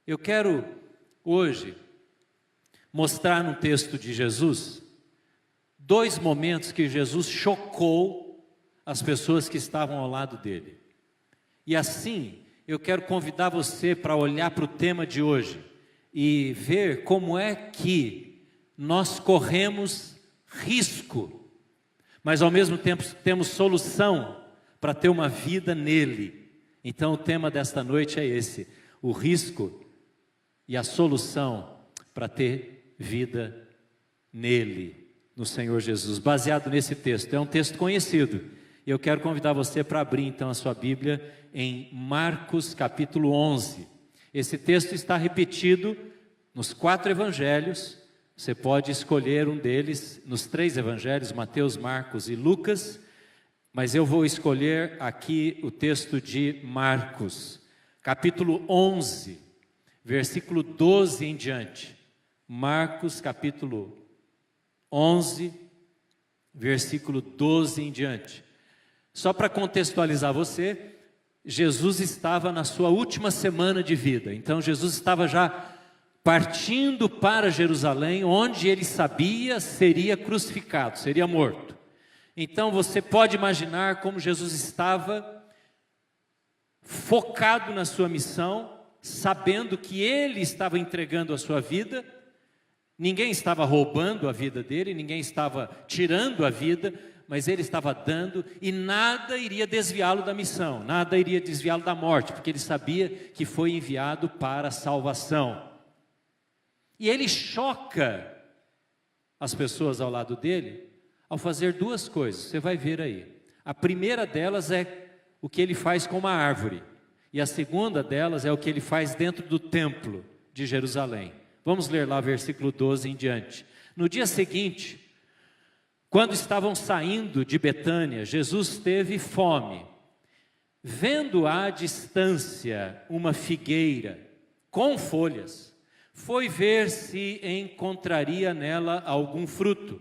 Eu quero hoje mostrar no texto de Jesus dois momentos que Jesus chocou as pessoas que estavam ao lado dele. E assim, eu quero convidar você para olhar para o tema de hoje e ver como é que nós corremos risco, mas ao mesmo tempo temos solução para ter uma vida nele. Então o tema desta noite é esse: o risco e a solução para ter vida nele, no Senhor Jesus, baseado nesse texto. É um texto conhecido, e eu quero convidar você para abrir então a sua Bíblia em Marcos capítulo 11. Esse texto está repetido nos 4 evangelhos. Você pode escolher um deles nos 3 evangelhos, Mateus, Marcos e Lucas, mas eu vou escolher aqui o texto de Marcos, capítulo 11, versículo 12 em diante. Marcos, capítulo 11, versículo 12 em diante. Só para contextualizar você, Jesus estava na sua última semana de vida. Então Jesus estava já partindo para Jerusalém, onde ele sabia seria crucificado, seria morto. Então você pode imaginar como Jesus estava focado na sua missão, sabendo que ele estava entregando a sua vida. Ninguém estava roubando a vida dele, ninguém estava tirando a vida, mas ele estava dando, e nada iria desviá-lo da missão, nada iria desviá-lo da morte, porque ele sabia que foi enviado para a salvação. E ele choca as pessoas ao lado dele ao fazer 2 coisas, você vai ver aí. A primeira delas é o que ele faz com uma árvore, e a segunda delas é o que ele faz dentro do templo de Jerusalém. Vamos ler lá o versículo 12 em diante. No dia seguinte, quando estavam saindo de Betânia, Jesus teve fome. Vendo à distância uma figueira com folhas, foi ver se encontraria nela algum fruto.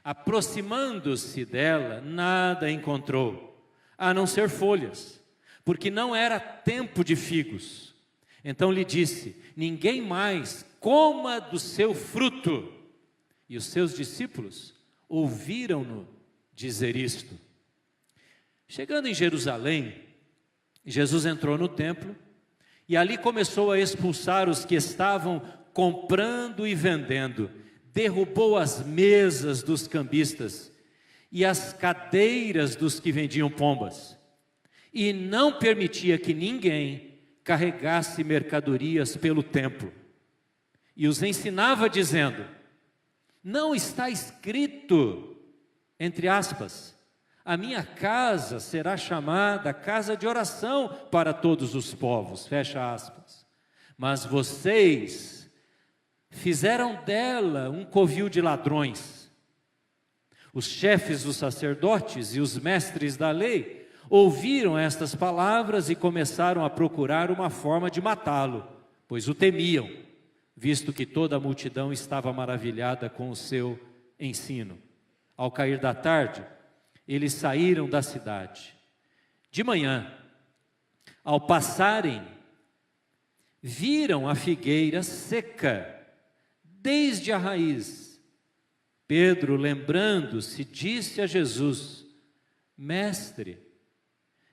Aproximando-se dela, nada encontrou, a não ser folhas, porque não era tempo de figos. Então lhe disse: ninguém mais coma do seu fruto. E os seus discípulos ouviram-no dizer isto. Chegando em Jerusalém, Jesus entrou no templo e ali começou a expulsar os que estavam comprando e vendendo. Derrubou as mesas dos cambistas e as cadeiras dos que vendiam pombas, e não permitia que ninguém carregasse mercadorias pelo templo. E os ensinava dizendo: não está escrito, entre aspas, a minha casa será chamada casa de oração para todos os povos, fecha aspas. Mas vocês fizeram dela um covil de ladrões. Os chefes dos sacerdotes e os mestres da lei ouviram estas palavras e começaram a procurar uma forma de matá-lo, pois o temiam, visto que toda a multidão estava maravilhada com o seu ensino. Ao cair da tarde, eles saíram da cidade. De manhã, ao passarem, viram a figueira seca, desde a raiz. Pedro, lembrando-se, disse a Jesus: Mestre,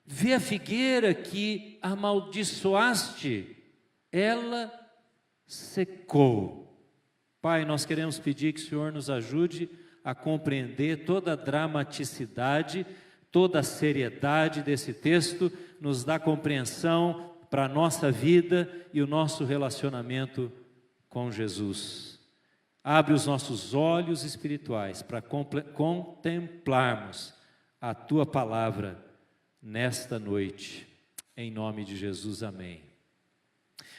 vê a figueira que amaldiçoaste, ela secou. Pai, nós queremos pedir que o Senhor nos ajude a compreender toda a dramaticidade, toda a seriedade desse texto, nos dá compreensão para a nossa vida e o nosso relacionamento com Jesus. Abre os nossos olhos espirituais para contemplarmos a Tua Palavra nesta noite, em nome de Jesus, amém.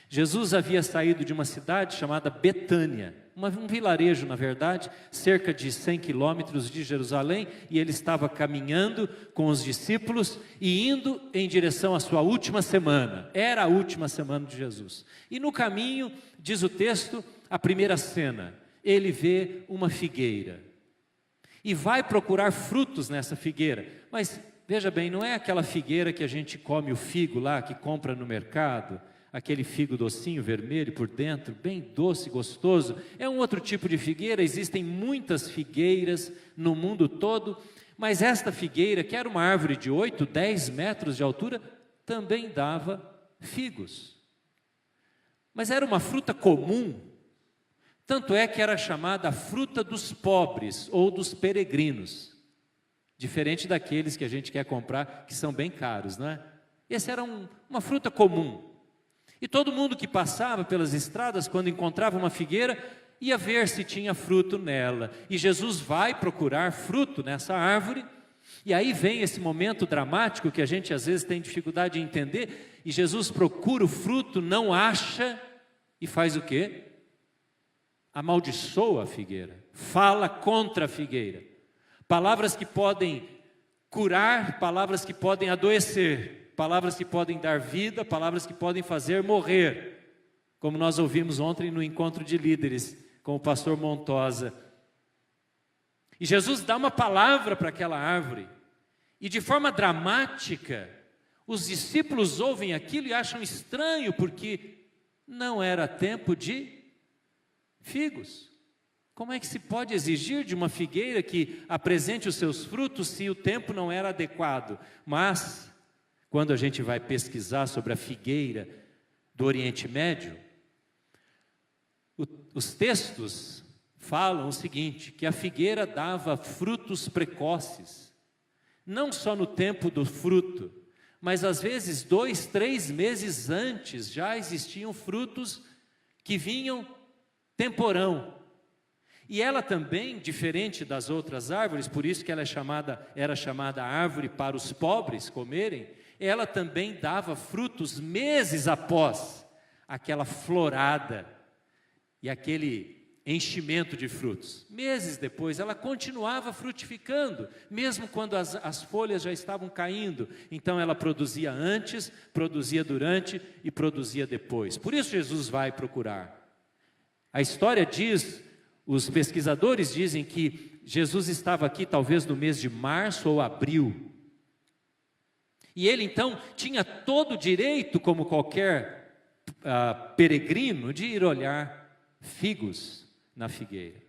Jesus havia saído de uma cidade chamada Betânia, um vilarejo, na verdade, cerca de 100 quilômetros de Jerusalém, e ele estava caminhando com os discípulos e indo em direção à sua última semana. Era a última semana de Jesus. E no caminho, diz o texto, a primeira cena, ele vê uma figueira e vai procurar frutos nessa figueira. Mas veja bem, não é aquela figueira que a gente come o figo lá, que compra no mercado, aquele figo docinho, vermelho por dentro, bem doce, gostoso. É um outro tipo de figueira, existem muitas figueiras no mundo todo, mas esta figueira, que era uma árvore de 8, 10 metros de altura, também dava figos. Mas era uma fruta comum, tanto é que era chamada a fruta dos pobres ou dos peregrinos, diferente daqueles que a gente quer comprar, que são bem caros, não é? Essa era uma fruta comum. E todo mundo que passava pelas estradas, quando encontrava uma figueira, ia ver se tinha fruto nela. E Jesus vai procurar fruto nessa árvore, e aí vem esse momento dramático que a gente às vezes tem dificuldade de entender, e Jesus procura o fruto, não acha, e faz o quê? Amaldiçoa a figueira, fala contra a figueira. Palavras que podem curar, palavras que podem adoecer, palavras que podem dar vida, palavras que podem fazer morrer, como nós ouvimos ontem no encontro de líderes com o pastor Montosa. E Jesus dá uma palavra para aquela árvore, e de forma dramática, os discípulos ouvem aquilo e acham estranho, porque não era tempo de figos. Como é que se pode exigir de uma figueira que apresente os seus frutos se o tempo não era adequado? Mas, quando a gente vai pesquisar sobre a figueira do Oriente Médio, os textos falam o seguinte, que a figueira dava frutos precoces, não só no tempo do fruto, mas às vezes 2, 3 meses antes já existiam frutos que vinham temporão. E ela também, diferente das outras árvores, por isso que ela era chamada árvore para os pobres comerem, ela também dava frutos meses após aquela florada e aquele enchimento de frutos. Meses depois, ela continuava frutificando, mesmo quando as folhas já estavam caindo. Então ela produzia antes, produzia durante e produzia depois. Por isso Jesus vai procurar. A história diz, os pesquisadores dizem que Jesus estava aqui talvez no mês de março ou abril. E ele então tinha todo o direito, como qualquer peregrino, de ir olhar figos na figueira.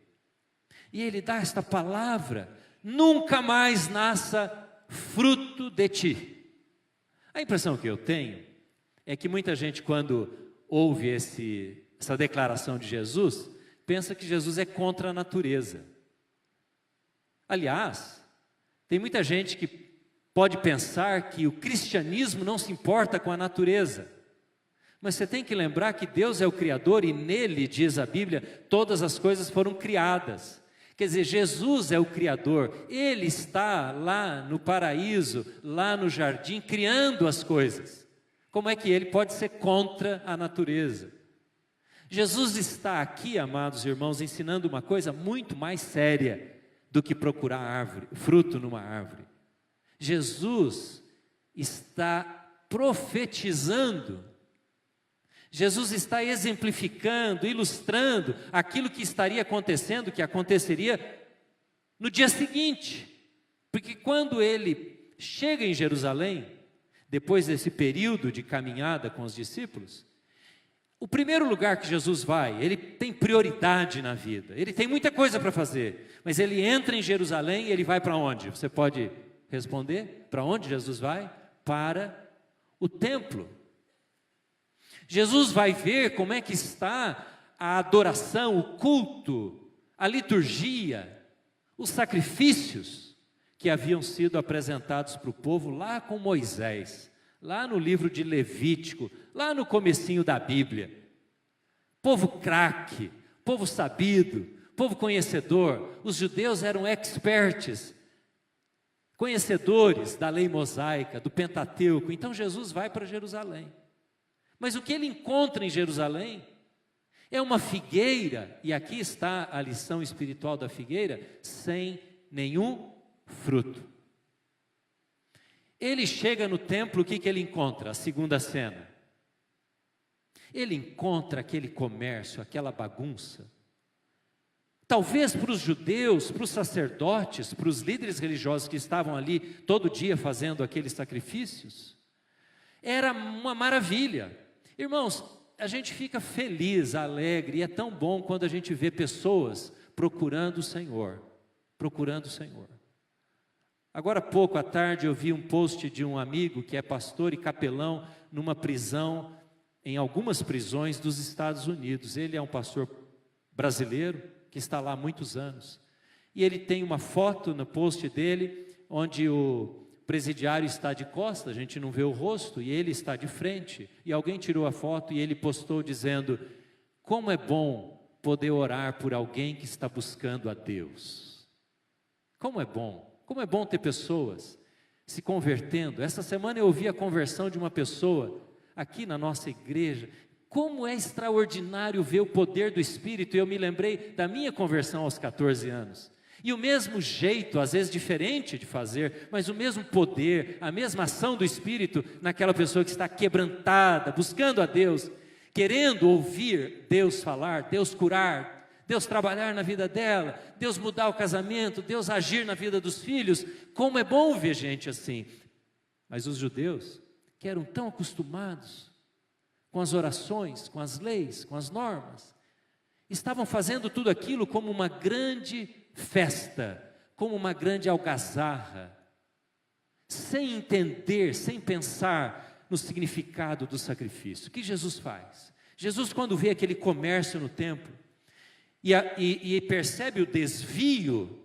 E ele dá esta palavra: nunca mais nasça fruto de ti. A impressão que eu tenho é que muita gente, quando ouve essa declaração de Jesus, pensa que Jesus é contra a natureza. Aliás, tem muita gente que pode pensar que o cristianismo não se importa com a natureza. Mas você tem que lembrar que Deus é o Criador e nele, diz a Bíblia, todas as coisas foram criadas. Quer dizer, Jesus é o Criador, Ele está lá no paraíso, lá no jardim, criando as coisas. Como é que Ele pode ser contra a natureza? Jesus está aqui, amados irmãos, ensinando uma coisa muito mais séria do que procurar fruto numa árvore. Jesus está profetizando, Jesus está exemplificando, ilustrando aquilo que estaria acontecendo, que aconteceria no dia seguinte. Porque quando ele chega em Jerusalém, depois desse período de caminhada com os discípulos, o primeiro lugar que Jesus vai, ele tem prioridade na vida, ele tem muita coisa para fazer, mas ele entra em Jerusalém e ele vai para onde? Você pode responder? Para onde Jesus vai? Para o templo. Jesus vai ver como é que está a adoração, o culto, a liturgia, os sacrifícios que haviam sido apresentados para o povo lá com Moisés, lá no livro de Levítico, lá no comecinho da Bíblia. Povo craque, povo sabido, povo conhecedor. Os judeus eram experts, conhecedores da lei mosaica, do Pentateuco. Então Jesus vai para Jerusalém. Mas o que ele encontra em Jerusalém é uma figueira, e aqui está a lição espiritual da figueira, sem nenhum fruto. Ele chega no templo, o que ele encontra? A segunda cena. Ele encontra aquele comércio, aquela bagunça. Talvez para os judeus, para os sacerdotes, para os líderes religiosos que estavam ali todo dia fazendo aqueles sacrifícios, era uma maravilha. Irmãos, a gente fica feliz, alegre, e é tão bom quando a gente vê pessoas procurando o Senhor, procurando o Senhor. Agora há pouco à tarde eu vi um post de um amigo que é pastor e capelão numa prisão, em algumas prisões dos Estados Unidos. Ele é um pastor brasileiro que está lá há muitos anos. E ele tem uma foto no post dele, onde o presidiário está de costas, a gente não vê o rosto, e ele está de frente. E alguém tirou a foto e ele postou dizendo: como é bom poder orar por alguém que está buscando a Deus. Como é bom ter pessoas se convertendo. Essa semana eu ouvi a conversão de uma pessoa aqui na nossa igreja. Como é extraordinário ver o poder do Espírito. Eu me lembrei da minha conversão aos 14 anos. E o mesmo jeito, às vezes diferente de fazer, mas o mesmo poder, a mesma ação do Espírito naquela pessoa que está quebrantada, buscando a Deus, querendo ouvir Deus falar, Deus curar, Deus trabalhar na vida dela, Deus mudar o casamento, Deus agir na vida dos filhos. Como é bom ver gente assim. Mas os judeus, que eram tão acostumados com as orações, com as leis, com as normas, estavam fazendo tudo aquilo como uma grande festa, como uma grande algazarra, sem entender, sem pensar no significado do sacrifício. O que Jesus faz? Jesus, quando vê aquele comércio no templo e percebe o desvio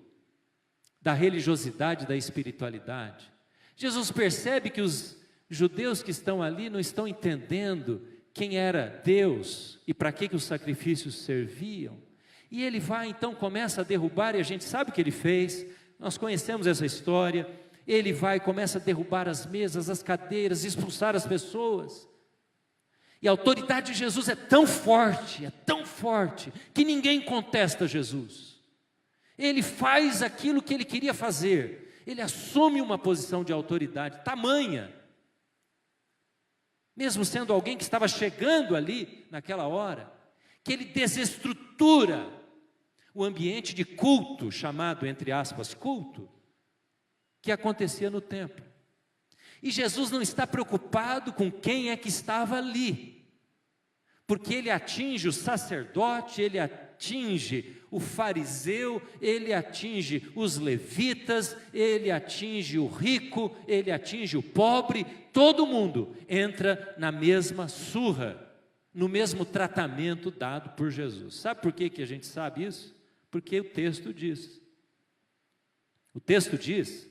da religiosidade, da espiritualidade, Jesus percebe que os judeus que estão ali não estão entendendo quem era Deus e para que os sacrifícios serviam. E ele vai, então, começa a derrubar, e a gente sabe o que ele fez, nós conhecemos essa história. Ele vai e começa a derrubar as mesas, as cadeiras, expulsar as pessoas. E a autoridade de Jesus é tão forte, que ninguém contesta Jesus. Ele faz aquilo que ele queria fazer, ele assume uma posição de autoridade tamanha, mesmo sendo alguém que estava chegando ali naquela hora, que ele desestrutura o ambiente de culto, chamado, entre aspas, culto, que acontecia no templo. E Jesus não está preocupado com quem é que estava ali, porque ele atinge o sacerdote, ele atinge o fariseu, ele atinge os levitas, ele atinge o rico, ele atinge o pobre. Todo mundo entra na mesma surra, no mesmo tratamento dado por Jesus. Sabe por que a gente sabe isso? Porque o texto diz. O texto diz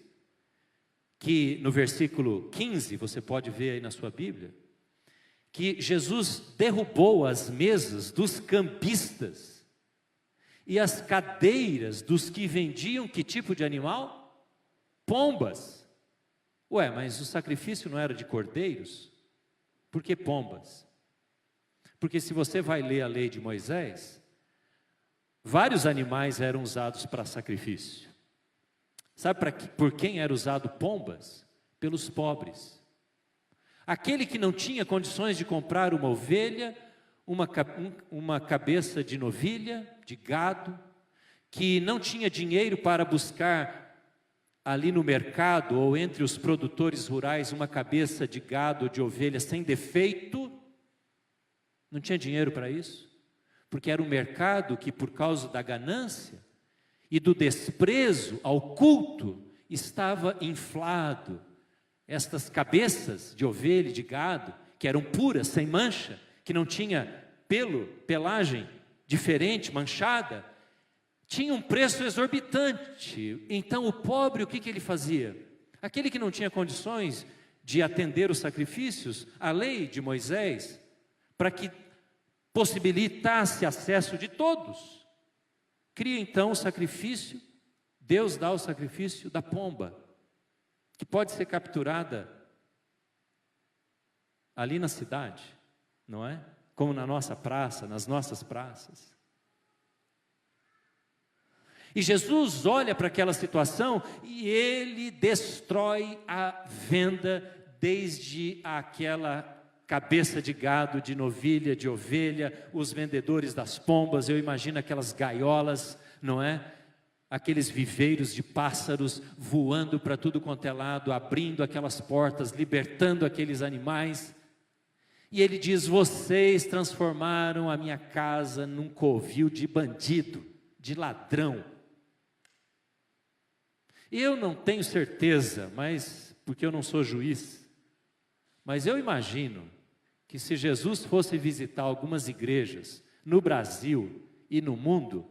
que no versículo 15, você pode ver aí na sua Bíblia, que Jesus derrubou as mesas dos cambistas e as cadeiras dos que vendiam que tipo de animal? Pombas. Ué, mas o sacrifício não era de cordeiros? Por que pombas? Porque se você vai ler a lei de Moisés, vários animais eram usados para sacrifício. Sabe por quem era usado pombas? Pelos pobres. Aquele que não tinha condições de comprar uma ovelha, uma cabeça de novilha, de gado, que não tinha dinheiro para buscar ali no mercado ou entre os produtores rurais uma cabeça de gado ou de ovelha sem defeito, não tinha dinheiro para isso, porque era um mercado que, por causa da ganância e do desprezo ao culto, estava inflado. Estas cabeças de ovelha e de gado, que eram puras, sem mancha, que não tinha pelagem diferente, manchada, tinha um preço exorbitante. Então o pobre, o que ele fazia? Aquele que não tinha condições de atender os sacrifícios, a lei de Moisés, para que possibilitasse acesso de todos, cria então o sacrifício. Deus dá o sacrifício da pomba, que pode ser capturada ali na cidade, não é? Como na nossa praça, nas nossas praças. E Jesus olha para aquela situação e ele destrói a venda, desde aquela cabeça de gado, de novilha, de ovelha, os vendedores das pombas. Eu imagino aquelas gaiolas, não é? Aqueles viveiros de pássaros voando para tudo quanto é lado, abrindo aquelas portas, libertando aqueles animais. E ele diz: vocês transformaram a minha casa num covil de bandido, de ladrão. Eu não tenho certeza, mas porque eu não sou juiz, mas eu imagino que se Jesus fosse visitar algumas igrejas no Brasil e no mundo,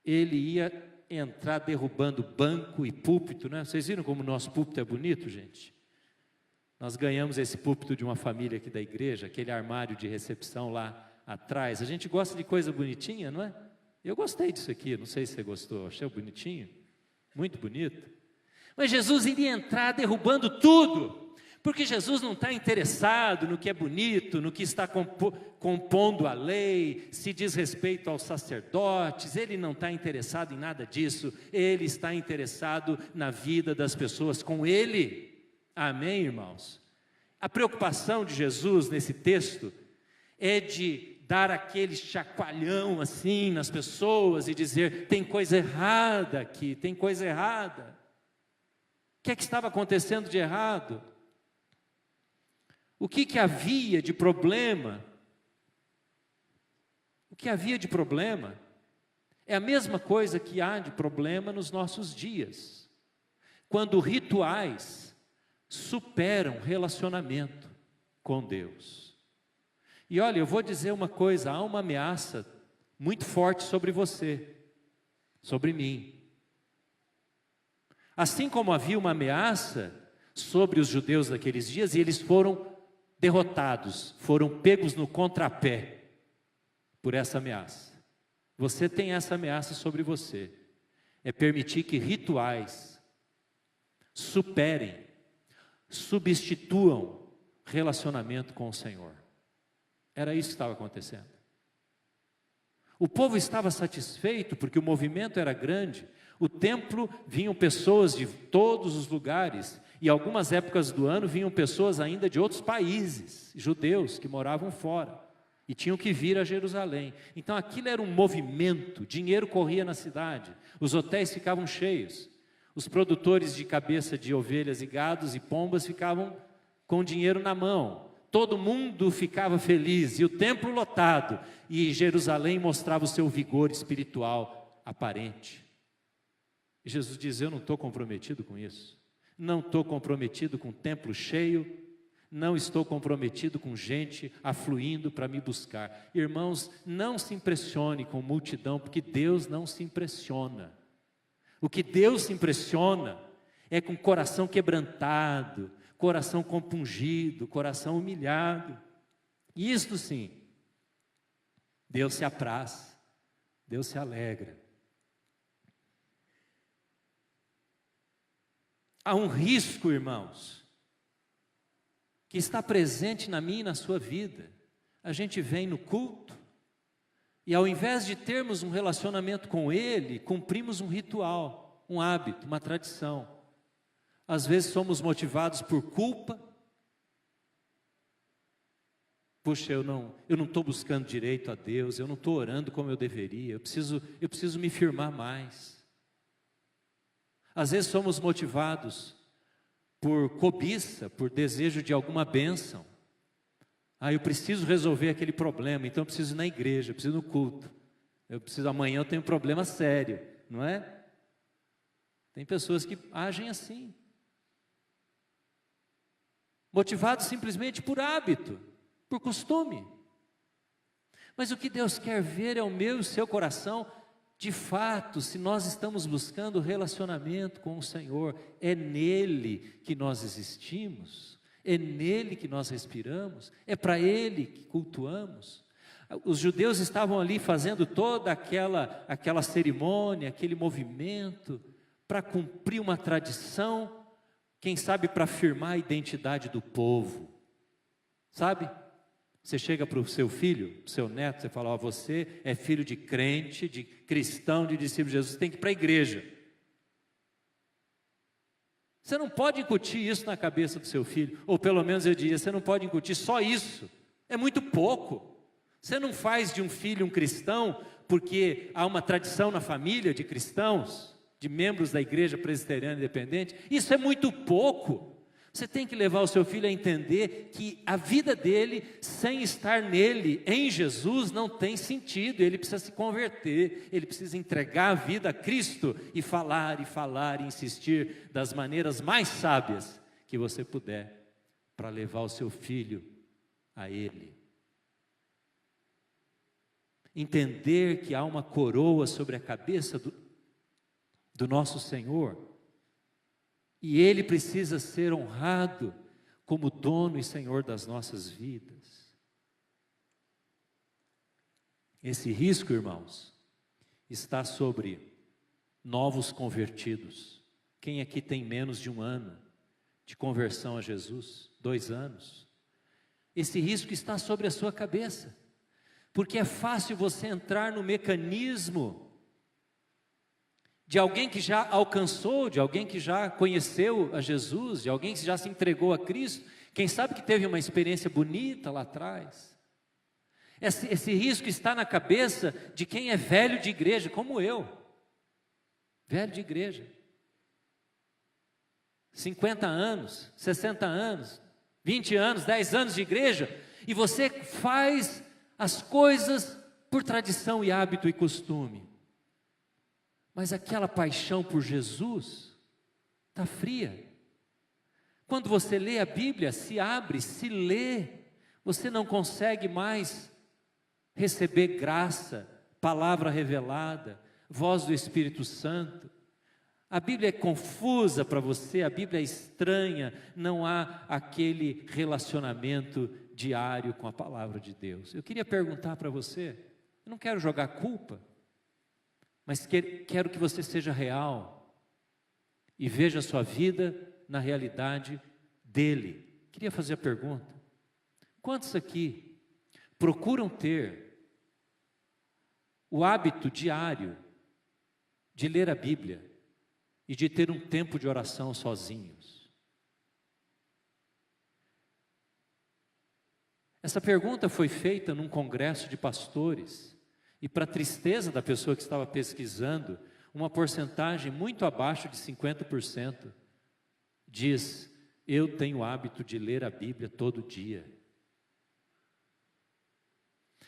ele ia entrar derrubando banco e púlpito, né? Vocês viram como o nosso púlpito é bonito, gente? Nós ganhamos esse púlpito de uma família aqui da igreja, aquele armário de recepção lá atrás. A gente gosta de coisa bonitinha, não é? Eu gostei disso aqui, não sei se você gostou, achei bonitinho, muito bonito. Mas Jesus iria entrar derrubando tudo, porque Jesus não está interessado no que é bonito, no que está compondo a lei, se diz respeito aos sacerdotes, ele não está interessado em nada disso, ele está interessado na vida das pessoas com ele. Amém, irmãos? A preocupação de Jesus nesse texto é de dar aquele chacoalhão assim nas pessoas e dizer: tem coisa errada aqui, tem coisa errada. O que é que estava acontecendo de errado? O que havia de problema? O que havia de problema é a mesma coisa que há de problema nos nossos dias, quando rituais superam relacionamento com Deus. E olha, eu vou dizer uma coisa: há uma ameaça muito forte sobre você, sobre mim. Assim como havia uma ameaça sobre os judeus daqueles dias, e eles foram derrotados, foram pegos no contrapé por essa ameaça. Você tem essa ameaça sobre você, é permitir que rituais superem, substituam relacionamento com o Senhor. Era isso que estava acontecendo. O povo estava satisfeito porque o movimento era grande. O templo vinham pessoas de todos os lugares, e algumas épocas do ano vinham pessoas ainda de outros países, judeus que moravam fora e tinham que vir a Jerusalém. Então aquilo era um movimento, dinheiro corria na cidade, os hotéis ficavam cheios. Os produtores de cabeça de ovelhas e gados e pombas ficavam com dinheiro na mão. Todo mundo ficava feliz, e o templo lotado, e Jerusalém mostrava o seu vigor espiritual aparente. E Jesus diz: eu não estou comprometido com isso. Não estou comprometido com o templo cheio, não estou comprometido com gente afluindo para me buscar. Irmãos, não se impressione com multidão, porque Deus não se impressiona. O que Deus se impressiona é com coração quebrantado, coração compungido, coração humilhado. Isto sim, Deus se apraz, Deus se alegra. Há um risco, irmãos, que está presente na minha e na sua vida. A gente vem no culto, e ao invés de termos um relacionamento com Ele, cumprimos um ritual, um hábito, uma tradição. Às vezes somos motivados por culpa. Puxa, eu não estou buscando direito a Deus, eu não estou orando como eu deveria, eu preciso me firmar mais. Às vezes somos motivados por cobiça, por desejo de alguma bênção. Eu preciso resolver aquele problema, então eu preciso ir na igreja, eu preciso ir no culto. Amanhã eu tenho um problema sério, não é? Tem pessoas que agem assim. Motivados simplesmente por hábito, por costume. Mas o que Deus quer ver é o meu e o seu coração, de fato, se nós estamos buscando relacionamento com o Senhor, é nele que nós existimos, é nele que nós respiramos, é para ele que cultuamos. Os judeus estavam ali fazendo toda aquela cerimônia, aquele movimento, para cumprir uma tradição, quem sabe para afirmar a identidade do povo, sabe? Você chega para o seu filho, para o seu neto, você fala: você é filho de crente, de cristão, de discípulo de Jesus, você tem que ir para a igreja. Você não pode incutir isso na cabeça do seu filho, ou pelo menos eu diria, você não pode incutir só isso, é muito pouco. Você não faz de um filho um cristão, porque há uma tradição na família de cristãos, de membros da igreja presbiteriana independente, isso é muito pouco. Você tem que levar o seu filho a entender que a vida dele, sem estar nele, em Jesus, não tem sentido. Ele precisa se converter, ele precisa entregar a vida a Cristo e falar, e insistir das maneiras mais sábias que você puder, para levar o seu filho a Ele. Entender que há uma coroa sobre a cabeça do nosso Senhor, e Ele precisa ser honrado como dono e Senhor das nossas vidas. Esse risco, irmãos, está sobre novos convertidos. Quem aqui tem menos de 1 ano de conversão a Jesus? 2 anos? Esse risco está sobre a sua cabeça, porque é fácil você entrar no mecanismo de alguém que já alcançou, de alguém que já conheceu a Jesus, de alguém que já se entregou a Cristo, quem sabe que teve uma experiência bonita lá atrás. Esse risco está na cabeça de quem é velho de igreja, como eu, velho de igreja, 50 anos, 60 anos, 20 anos, 10 anos de igreja, e você faz as coisas por tradição e hábito e costume. Mas aquela paixão por Jesus está fria. Quando você lê a Bíblia, se abre, se lê, você não consegue mais receber graça, palavra revelada, voz do Espírito Santo. A Bíblia é confusa para você, a Bíblia é estranha, não há aquele relacionamento diário com a palavra de Deus. Eu queria perguntar para você, eu não quero jogar culpa, mas quero que você seja real e veja a sua vida na realidade dele. Queria fazer a pergunta: quantos aqui procuram ter o hábito diário de ler a Bíblia e de ter um tempo de oração sozinhos? Essa pergunta foi feita num congresso de pastores, e para tristeza da pessoa que estava pesquisando, uma porcentagem muito abaixo de 50% diz: eu tenho o hábito de ler a Bíblia todo dia.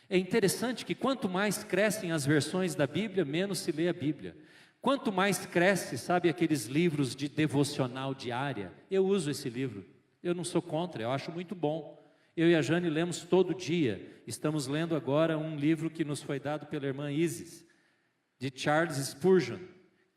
É interessante que quanto mais crescem as versões da Bíblia, menos se lê a Bíblia. Quanto mais cresce, sabe aqueles livros de devocional diária? Eu uso esse livro, eu não sou contra, eu acho muito bom. Eu e a Jane lemos todo dia. Estamos lendo agora um livro que nos foi dado pela irmã Isis, de Charles Spurgeon.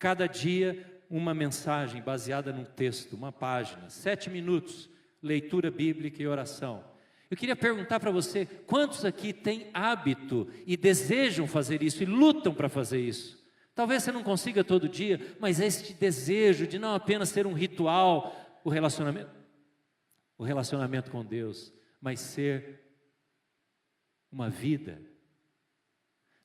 Cada dia uma mensagem baseada num texto, uma página, 7 minutos, leitura bíblica e oração. Eu queria perguntar para você, quantos aqui têm hábito e desejam fazer isso e lutam para fazer isso? Talvez você não consiga todo dia, mas este desejo de não apenas ser um ritual, o relacionamento com Deus, mas ser uma vida,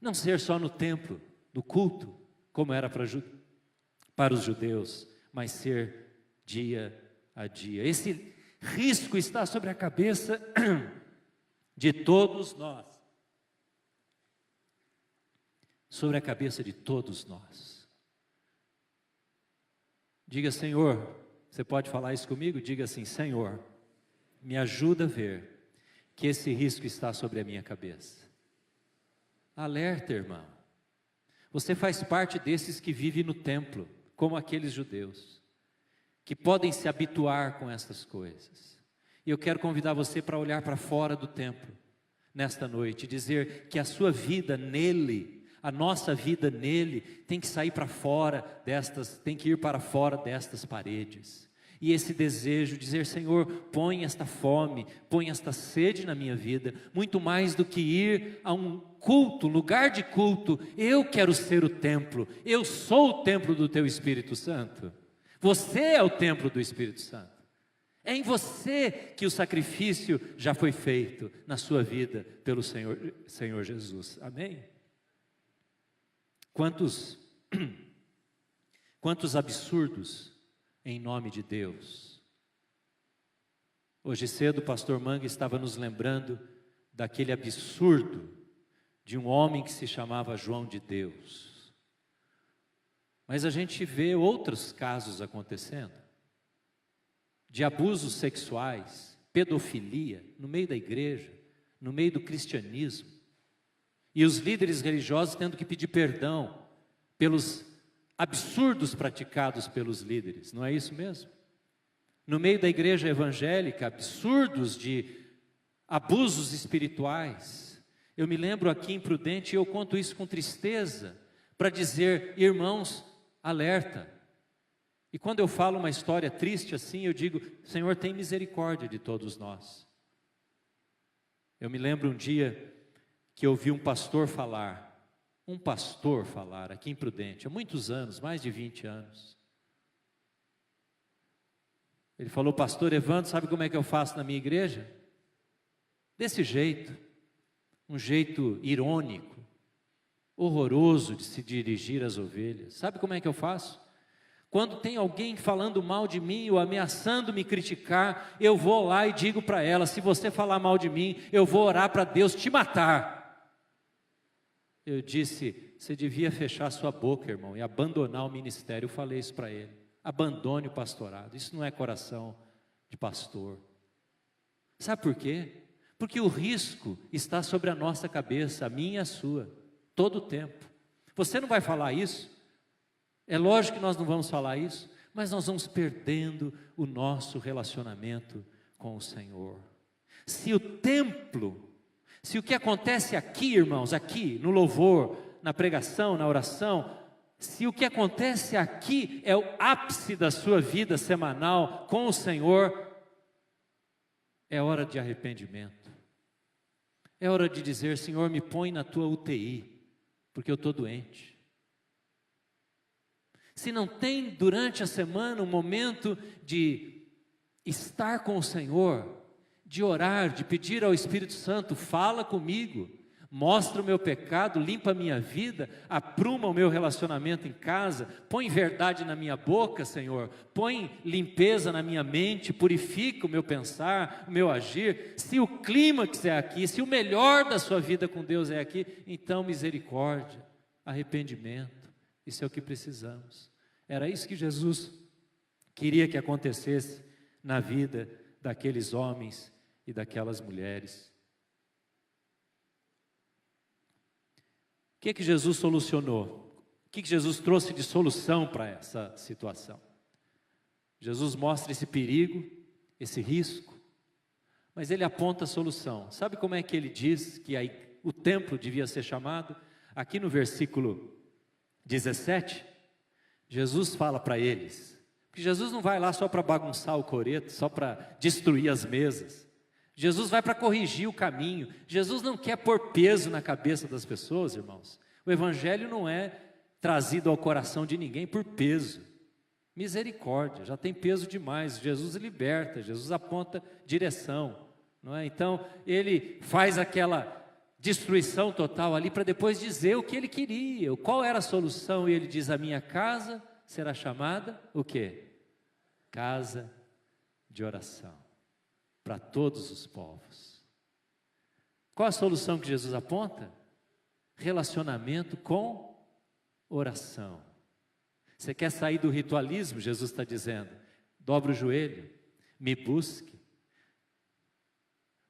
não ser só no templo, no culto, como era para os judeus, mas ser dia a dia. Esse risco está sobre a cabeça de todos nós, sobre a cabeça de todos nós. Diga: Senhor, você pode falar isso comigo? Diga assim: Senhor, me ajuda a ver que esse risco está sobre a minha cabeça. Alerta, irmão. Você faz parte desses que vivem no templo, como aqueles judeus, que podem se habituar com essas coisas. E eu quero convidar você para olhar para fora do templo, nesta noite, e dizer que a sua vida nele, a nossa vida nele, tem que sair para fora tem que ir para fora destas paredes. E esse desejo, dizer: Senhor, põe esta fome, põe esta sede na minha vida, muito mais do que ir a um culto, lugar de culto. Eu quero ser o templo, eu sou o templo do Teu Espírito Santo. Você é o templo do Espírito Santo. É em você que o sacrifício já foi feito na sua vida pelo Senhor Jesus. Amém? Quantos absurdos em nome de Deus. Hoje cedo o pastor Manga estava nos lembrando daquele absurdo de um homem que se chamava João de Deus. Mas a gente vê outros casos acontecendo, de abusos sexuais, pedofilia, no meio da igreja, no meio do cristianismo. E os líderes religiosos tendo que pedir perdão pelos absurdos praticados pelos líderes, não é isso mesmo? No meio da igreja evangélica, absurdos de abusos espirituais. Eu me lembro aqui em Prudente, e eu conto isso com tristeza, para dizer, irmãos, alerta. E quando eu falo uma história triste assim, eu digo, Senhor, tem misericórdia de todos nós. Eu me lembro um dia que eu ouvi um pastor falar aqui em Prudente, há muitos anos, mais de 20 anos. Ele falou, pastor Evandro, sabe como é que eu faço na minha igreja? Desse jeito, um jeito irônico, horroroso de se dirigir às ovelhas. Sabe como é que eu faço? Quando tem alguém falando mal de mim ou ameaçando me criticar, eu vou lá e digo para ela, se você falar mal de mim, eu vou orar para Deus te matar. Eu disse, você devia fechar sua boca, irmão, e abandonar o ministério. Eu falei isso para ele, abandone o pastorado, isso não é coração de pastor. Sabe por quê? Porque o risco está sobre a nossa cabeça, a minha e a sua, todo o tempo. Você não vai falar isso? É lógico que nós não vamos falar isso, mas nós vamos perdendo o nosso relacionamento com o Senhor. Se o templo, se o que acontece aqui, irmãos, aqui no louvor, na pregação, na oração, se o que acontece aqui é o ápice da sua vida semanal com o Senhor, é hora de arrependimento. É hora de dizer, Senhor, me põe na tua UTI, porque eu estou doente. Se não tem durante a semana um momento de estar com o Senhor, de orar, de pedir ao Espírito Santo, fala comigo, mostra o meu pecado, limpa a minha vida, apruma o meu relacionamento em casa, põe verdade na minha boca, Senhor, põe limpeza na minha mente, purifica o meu pensar, o meu agir. Se o clímax é aqui, se o melhor da sua vida com Deus é aqui, então misericórdia, arrependimento, isso é o que precisamos. Era isso que Jesus queria que acontecesse na vida daqueles homens e daquelas mulheres. O que Jesus solucionou? O que Jesus trouxe de solução para essa situação? Jesus mostra esse perigo, esse risco, mas ele aponta a solução. Sabe como é que ele diz que o templo devia ser chamado? Aqui no versículo 17, Jesus fala para eles, que Jesus não vai lá só para bagunçar o coreto, só para destruir as mesas. Jesus vai para corrigir o caminho. Jesus não quer pôr peso na cabeça das pessoas, irmãos. O evangelho não é trazido ao coração de ninguém por peso. Misericórdia, já tem peso demais. Jesus liberta, Jesus aponta direção, não é? Então, ele faz aquela destruição total ali para depois dizer o que ele queria, qual era a solução. E ele diz, a minha casa será chamada o quê? Casa de oração para todos os povos. Qual a solução que Jesus aponta? Relacionamento com oração. Você quer sair do ritualismo? Jesus está dizendo, dobra o joelho, me busque.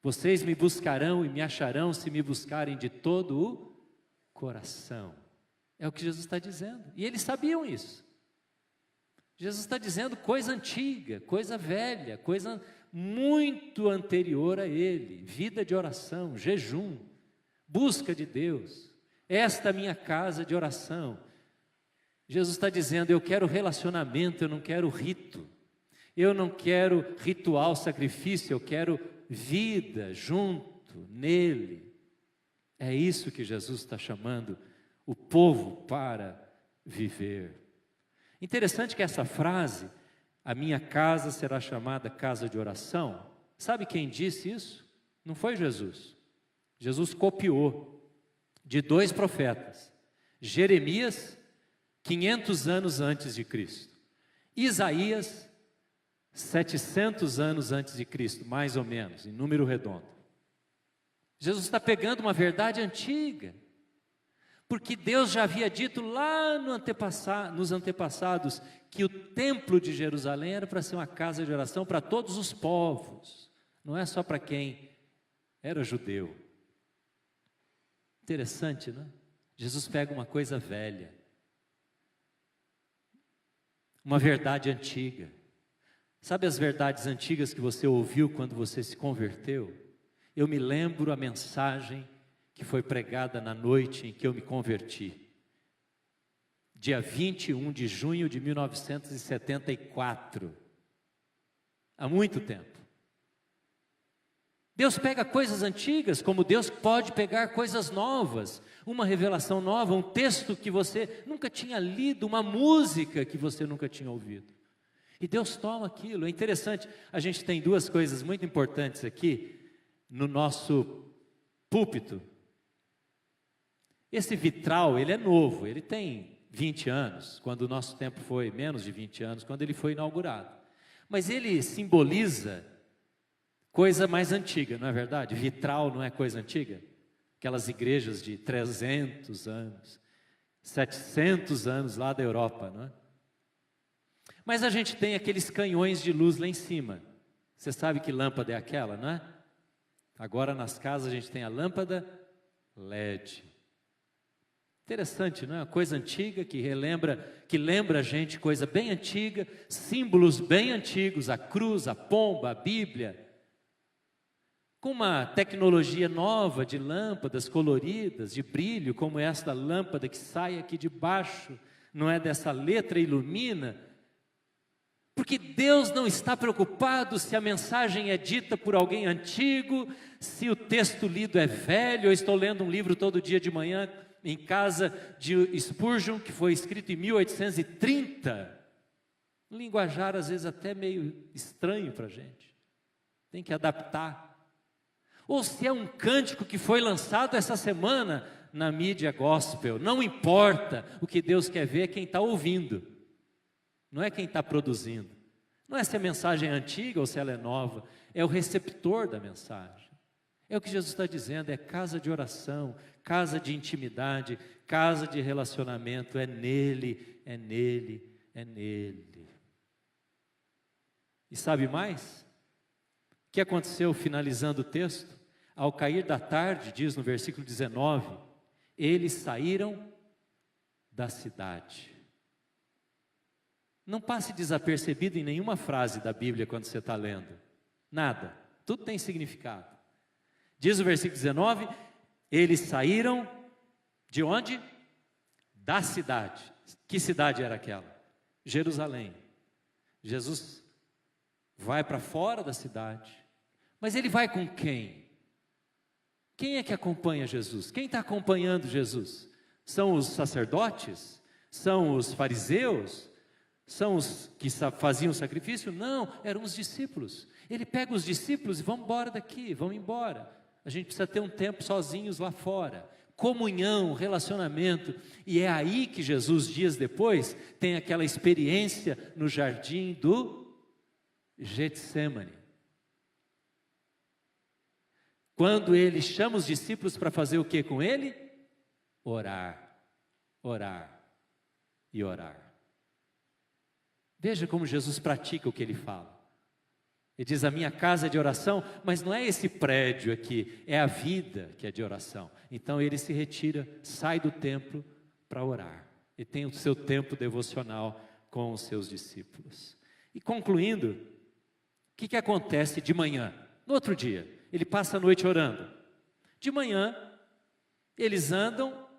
Vocês me buscarão e me acharão se me buscarem de todo o coração. É o que Jesus está dizendo. E eles sabiam isso. Jesus está dizendo coisa antiga, coisa velha, coisa muito anterior a ele. Vida de oração, jejum, busca de Deus. Esta é a minha casa de oração. Jesus está dizendo, eu quero relacionamento, eu não quero rito. Eu não quero ritual, sacrifício, eu quero vida junto nele. É isso que Jesus está chamando o povo para viver. Interessante que essa frase, a minha casa será chamada casa de oração, sabe quem disse isso? Não foi Jesus. Jesus copiou de dois profetas, Jeremias, 500 anos antes de Cristo, Isaías, 700 anos antes de Cristo, mais ou menos, em número redondo. Jesus está pegando uma verdade antiga. Porque Deus já havia dito lá nos antepassados que o templo de Jerusalém era para ser uma casa de oração para todos os povos, não é só para quem era judeu. Interessante, não é? Jesus pega uma coisa velha, uma verdade antiga. Sabe as verdades antigas que você ouviu quando você se converteu? Eu me lembro a mensagem que foi pregada na noite em que eu me converti. Dia 21 de junho de 1974. Há muito tempo. Deus pega coisas antigas, como Deus pode pegar coisas novas. Uma revelação nova, um texto que você nunca tinha lido, uma música que você nunca tinha ouvido. E Deus toma aquilo. É interessante, a gente tem duas coisas muito importantes aqui no nosso púlpito. Esse vitral, ele é novo, ele tem 20 anos, quando o nosso tempo foi menos de 20 anos, quando ele foi inaugurado. Mas ele simboliza coisa mais antiga, não é verdade? Vitral não é coisa antiga? Aquelas igrejas de 300 anos, 700 anos lá da Europa, não é? Mas a gente tem aqueles canhões de luz lá em cima. Você sabe que lâmpada é aquela, não é? Agora nas casas a gente tem a lâmpada LED. Interessante, não é? Uma coisa antiga que lembra a gente coisa bem antiga, símbolos bem antigos, a cruz, a pomba, a Bíblia, com uma tecnologia nova de lâmpadas coloridas, de brilho, como esta lâmpada que sai aqui de baixo, não é, dessa letra ilumina, porque Deus não está preocupado se a mensagem é dita por alguém antigo, se o texto lido é velho. Eu estou lendo um livro todo dia de manhã em casa de Spurgeon, que foi escrito em 1830, um linguajar às vezes até meio estranho para a gente, tem que adaptar. Ou se é um cântico que foi lançado essa semana na mídia gospel, não importa, o que Deus quer ver é quem está ouvindo, não é quem está produzindo, não é se a mensagem é antiga ou se ela é nova, é o receptor da mensagem. É o que Jesus está dizendo, é casa de oração, casa de intimidade, casa de relacionamento, é nele, é nele, é nele. E sabe mais? O que aconteceu finalizando o texto? Ao cair da tarde, diz no versículo 19, eles saíram da cidade. Não passe desapercebido em nenhuma frase da Bíblia quando você está lendo. Nada, tudo tem significado. Diz o versículo 19, eles saíram de onde? Da cidade. Que cidade era aquela? Jerusalém. Jesus vai para fora da cidade, mas ele vai com quem? Quem é que acompanha Jesus? Quem está acompanhando Jesus? São os sacerdotes? São os fariseus? São os que faziam o sacrifício? Não, eram os discípulos. Ele pega os discípulos e vamos embora daqui, vamos embora. A gente precisa ter um tempo sozinhos lá fora. Comunhão, relacionamento. E é aí que Jesus, dias depois, tem aquela experiência no jardim do Getsêmani. Quando ele chama os discípulos para fazer o que com ele? Orar, orar e orar. Veja como Jesus pratica o que ele fala. Ele diz, a minha casa é de oração, mas não é esse prédio aqui, é a vida que é de oração. Então ele se retira, sai do templo para orar. E tem o seu tempo devocional com os seus discípulos. E concluindo, o que acontece de manhã? No outro dia, ele passa a noite orando. De manhã, eles andam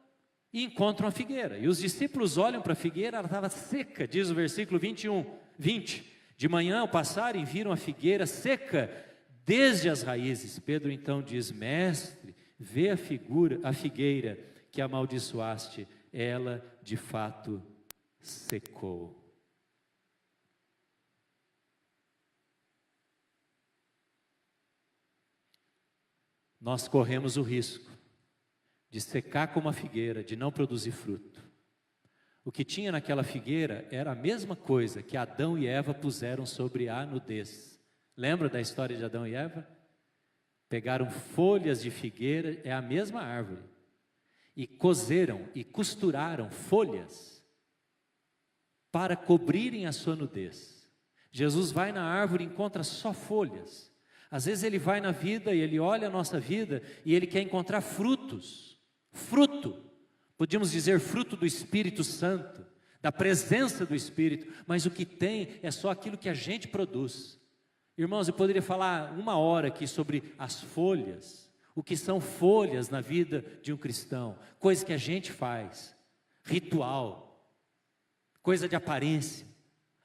e encontram a figueira. E os discípulos olham para a figueira, ela estava seca, diz o versículo 20. De manhã, ao passarem, viram a figueira seca desde as raízes. Pedro então diz, mestre, vê a figueira que amaldiçoaste, ela de fato secou. Nós corremos o risco de secar como a figueira, de não produzir fruto. O que tinha naquela figueira era a mesma coisa que Adão e Eva puseram sobre a nudez. Lembra da história de Adão e Eva? Pegaram folhas de figueira, é a mesma árvore. e coseram e costuraram folhas para cobrirem a sua nudez. Jesus vai na árvore e encontra só folhas. Às vezes ele vai na vida e ele olha a nossa vida e ele quer encontrar frutos. Fruto, podíamos dizer fruto do Espírito Santo, da presença do Espírito, mas o que tem é só aquilo que a gente produz. Irmãos, eu poderia falar 1 hora aqui sobre as folhas, o que são folhas na vida de um cristão, coisa que a gente faz, ritual, coisa de aparência.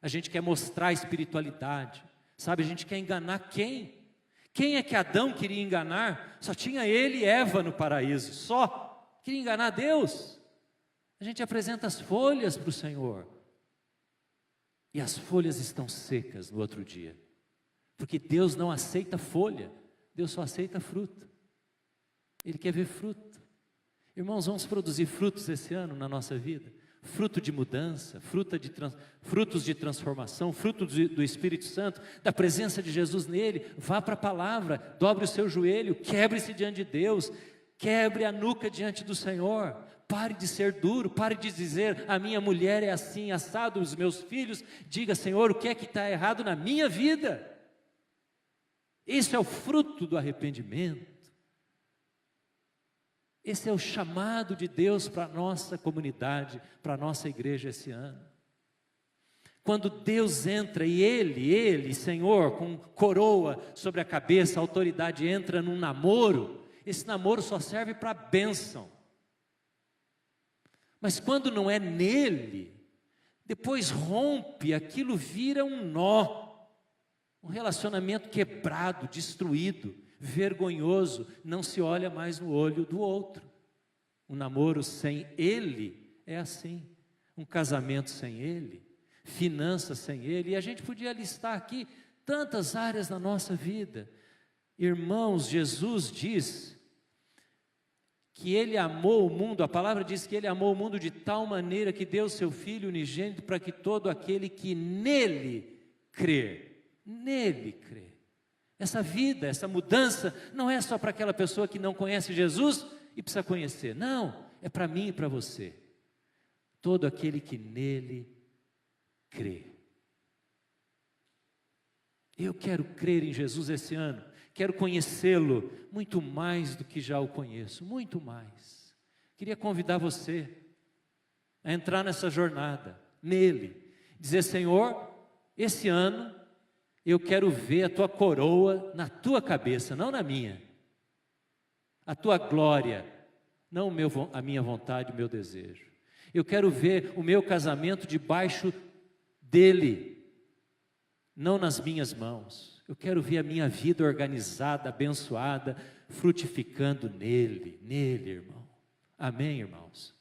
A gente quer mostrar a espiritualidade, sabe? A gente quer enganar quem? Quem é que Adão queria enganar? Só tinha ele e Eva no paraíso, só. Queria enganar Deus. A gente apresenta as folhas para o Senhor. E as folhas estão secas no outro dia. Porque Deus não aceita folha, Deus só aceita fruto. Ele quer ver fruto. Irmãos, vamos produzir frutos esse ano na nossa vida. Fruto de mudança, frutos de transformação, frutos do Espírito Santo, da presença de Jesus nele. Vá para a palavra, dobre o seu joelho, quebre-se diante de Deus, quebre a nuca diante do Senhor. Pare de ser duro, pare de dizer, a minha mulher é assim, assado, os meus filhos. Diga, Senhor, o que é que está errado na minha vida? Esse é o fruto do arrependimento. Esse é o chamado de Deus para a nossa comunidade, para a nossa igreja esse ano. Quando Deus entra e Ele, Senhor, com coroa sobre a cabeça, a autoridade entra num namoro, esse namoro só serve para bênção. Mas quando não é nele, depois rompe, aquilo vira um nó, um relacionamento quebrado, destruído, vergonhoso, não se olha mais no olho do outro. Um namoro sem ele é assim, um casamento sem ele, finanças sem ele, e a gente podia listar aqui tantas áreas na nossa vida. Irmãos, Jesus diz que ele amou o mundo, a palavra diz que ele amou o mundo de tal maneira que deu seu Filho unigênito para que todo aquele que nele crê, essa vida, essa mudança, não é só para aquela pessoa que não conhece Jesus e precisa conhecer. Não, é para mim e para você. Todo aquele que nele crê. Eu quero crer em Jesus esse ano. Quero conhecê-lo muito mais do que já o conheço. Muito mais. Queria convidar você a entrar nessa jornada, nele. Dizer, Senhor, esse ano eu quero ver a tua coroa na tua cabeça, não na minha. A tua glória, não a minha vontade, o meu desejo. Eu quero ver o meu casamento debaixo dele, não nas minhas mãos. Eu quero ver a minha vida organizada, abençoada, frutificando nele, irmão. Amém, irmãos?